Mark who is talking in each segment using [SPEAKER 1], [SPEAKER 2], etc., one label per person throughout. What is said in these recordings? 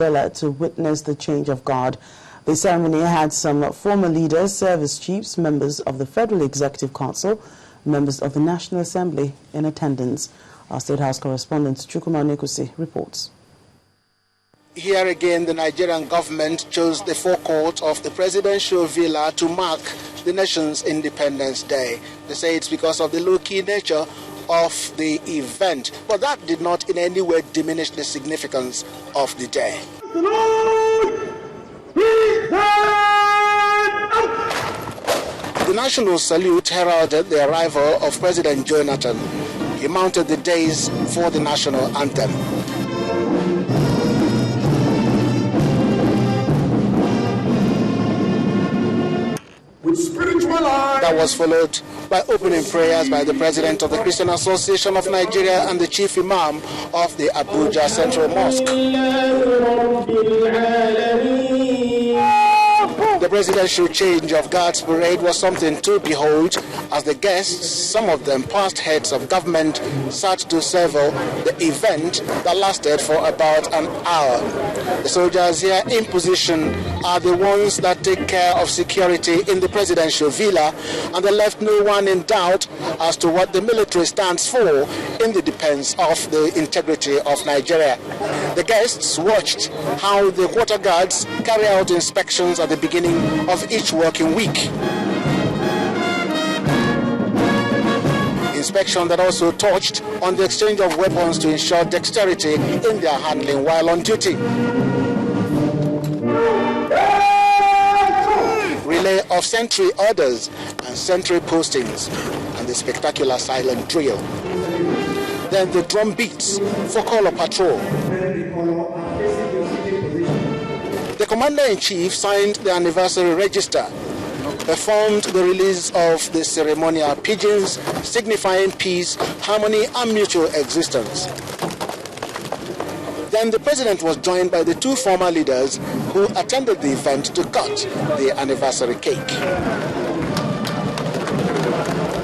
[SPEAKER 1] to witness the change of guard. The ceremony had some former leaders, service chiefs, members of the Federal Executive Council, members of the National Assembly in attendance. Our State House correspondent Chukwuma Onwekusi reports.
[SPEAKER 2] Here again, the Nigerian government chose the forecourt of the presidential villa to mark the nation's Independence Day. They say it's because of the low-key nature of the event, but that did not in any way diminish the significance of the day. The national salute heralded the arrival of President Jonathan. He mounted the dais for the national anthem. That was followed by opening prayers by the president of the Christian Association of Nigeria and the chief imam of the Abuja Central Mosque. The presidential change of guards parade was something to behold as the guests, some of them past heads of government, sat to savor the event that lasted for about an hour. The soldiers here in position are the ones that take care of security in the presidential villa, and they left no one in doubt as to what the military stands for in the defense of the integrity of Nigeria. The guests watched how the quarter guards carry out inspections at the beginning of each working week. Inspection that also touched on the exchange of weapons to ensure dexterity in their handling while on duty. Relay of sentry orders and sentry postings, and the spectacular silent drill. Then the drum beats for call of patrol. The Commander-in-Chief signed the anniversary register, performed the release of the ceremonial pigeons signifying peace, harmony, and mutual existence. Then the president was joined by the two former leaders who attended the event to cut the anniversary cake.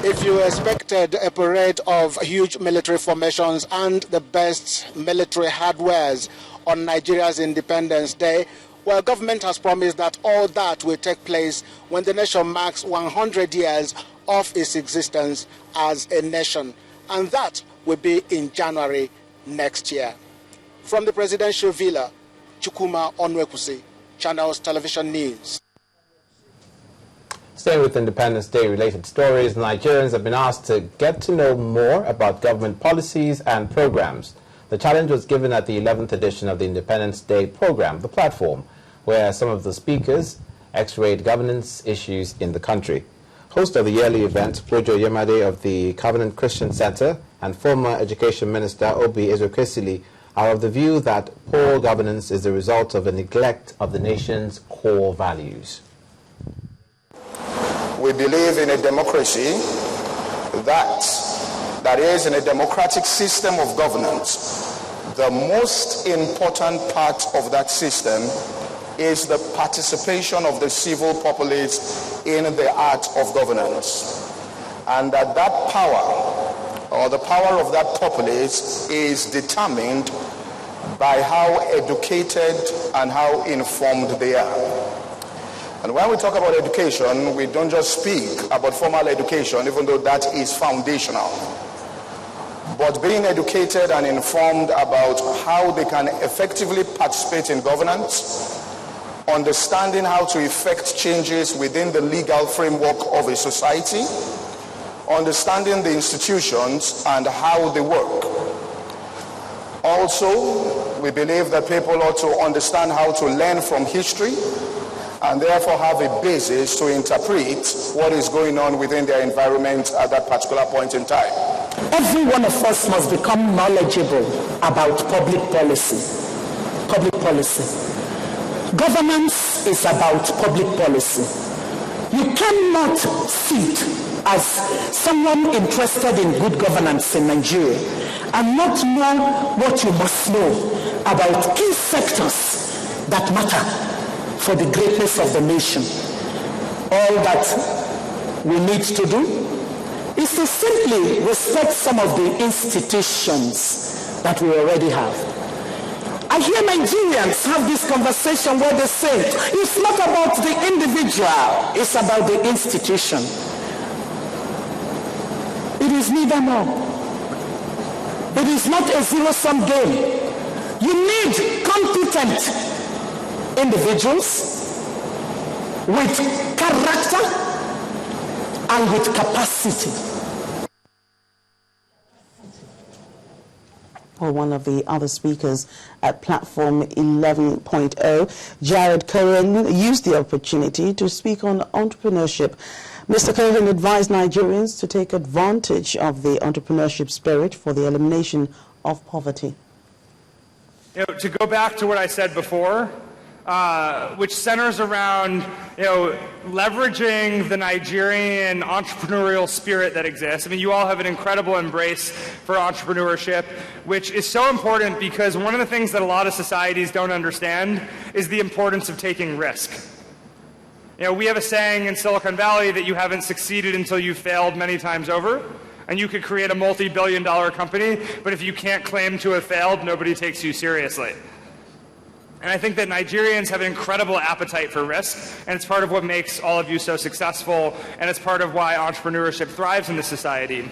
[SPEAKER 2] If you expected a parade of huge military formations and the best military hardwares on Nigeria's Independence Day, well, government has promised that all that will take place when the nation marks 100 years of its existence as a nation. And that will be in January next year. From the presidential villa, Chukwuma Onwekusi, Channels Television News.
[SPEAKER 3] Staying with Independence Day related stories, Nigerians have been asked to get to know more about government policies and programs. The challenge was given at the 11th edition of the Independence Day program, The Platform, where some of the speakers x-rayed governance issues in the country. Host of the yearly event, Bojo Yemade of the Covenant Christian Center and former Education Minister Obi Ezekwesili are of the view that poor governance is the result of a neglect of the nation's core values.
[SPEAKER 4] We believe in a democracy that is in a democratic system of governance. The most important part of that system is the participation of the civil populace in the art of governance. And that power, or the power of that populace, is determined by how educated and how informed they are. And when we talk about education, we don't just speak about formal education, even though that is foundational. But being educated and informed about how they can effectively participate in governance, understanding how to effect changes within the legal framework of a society, understanding the institutions and how they work. Also, we believe that people ought to understand how to learn from history and therefore have a basis to interpret what is going on within their environment at that particular point in time.
[SPEAKER 5] Every one of us must become knowledgeable about public policy. Public policy. Governance is about public policy. You cannot sit as someone interested in good governance in Nigeria and not know what you must know about key sectors that matter for the greatness of the nation. All that we need to do is to simply respect some of the institutions that we already have. I hear Nigerians have this conversation where they say, it's not about the individual, it's about the institution. It is neither nor. It is not a zero-sum game. You need competent individuals with character and with capacity.
[SPEAKER 1] Or one of the other speakers at Platform 11.0, Jared Cohen, used the opportunity to speak on entrepreneurship. Mr. Cohen advised Nigerians to take advantage of the entrepreneurship spirit for the elimination of poverty.
[SPEAKER 6] To go back to what I said before, which centers around, leveraging the Nigerian entrepreneurial spirit that exists. I mean, you all have an incredible embrace for entrepreneurship, which is so important because one of the things that a lot of societies don't understand is the importance of taking risk. We have a saying in Silicon Valley that you haven't succeeded until you've failed many times over. And you could create a multi-billion-dollar company, but if you can't claim to have failed, nobody takes you seriously. And I think that Nigerians have an incredible appetite for risk, and it's part of what makes all of you so successful, and it's part of why entrepreneurship thrives in this society.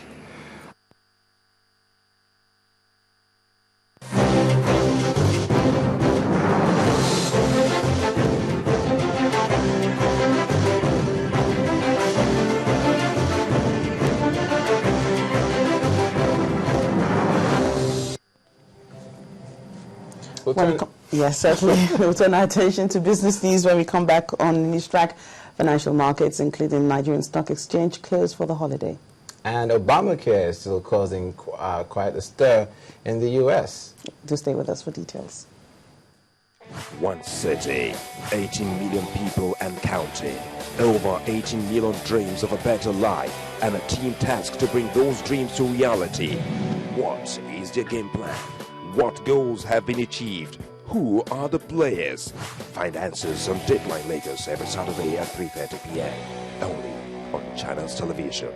[SPEAKER 1] Yes, certainly. We'll turn our attention to business news when we come back on Newstrack. Financial markets, including Nigerian Stock Exchange, closed for the holiday.
[SPEAKER 3] And Obamacare is still causing quite a stir in the U.S.
[SPEAKER 1] Do stay with us for details.
[SPEAKER 7] One city, 18 million people and counting. Over 18 million dreams of a better life, and a team tasked to bring those dreams to reality. What is their game plan? What goals have been achieved? Who are the players? Find answers on Deadline Lagos every Saturday at 3:30 p.m. only on Channels Television.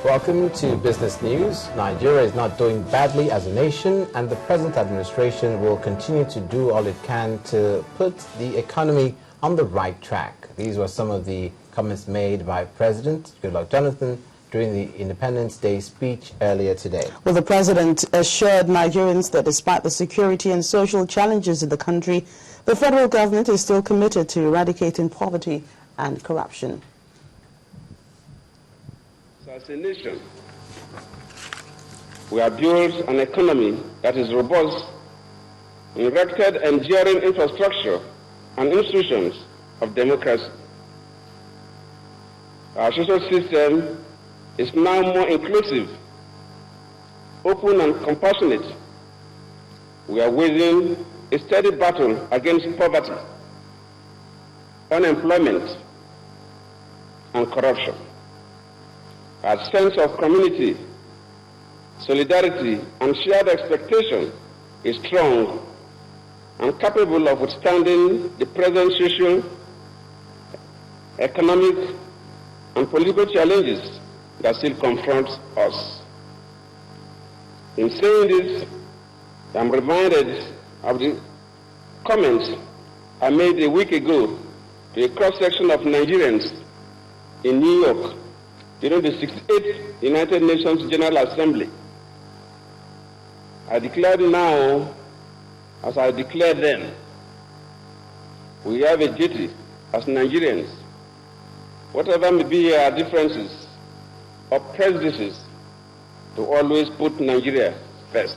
[SPEAKER 3] Welcome to Business News. Nigeria is not doing badly as a nation, and the present administration will continue to do all it can to put the economy on the right track. These were some of the comments made by President Goodluck Jonathan during the Independence Day speech earlier today.
[SPEAKER 1] Well, the president assured Nigerians that despite the security and social challenges in the country, the federal government is still committed to eradicating poverty and corruption.
[SPEAKER 8] As a nation, we have built an economy that is robust, erected enduring infrastructure and institutions of democracy. Our social system is now more inclusive, open and compassionate. We are waging a steady battle against poverty, unemployment, and corruption. Our sense of community, solidarity, and shared expectation is strong and capable of withstanding the present social, economic, and political challenges that still confront us. In saying this, I'm reminded of the comments I made a week ago to a cross-section of Nigerians in New York during the 68th United Nations General Assembly. I declare now, as I declared then, we have a duty as Nigerians, whatever may be our differences or prejudices, to always put Nigeria first.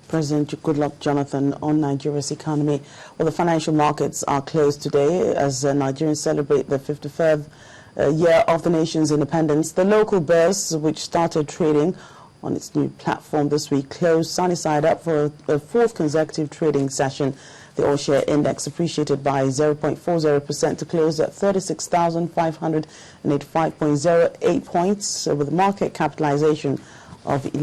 [SPEAKER 1] President Goodluck Jonathan on Nigeria's economy. Well, the financial markets are closed today as Nigerians celebrate the 53rd year of the nation's independence. The local bourse, which started trading on its new platform this week, closed sunny side up for a fourth consecutive trading session. The all-share index appreciated by 0.40% to close at 36,585.08 points, with a market capitalization of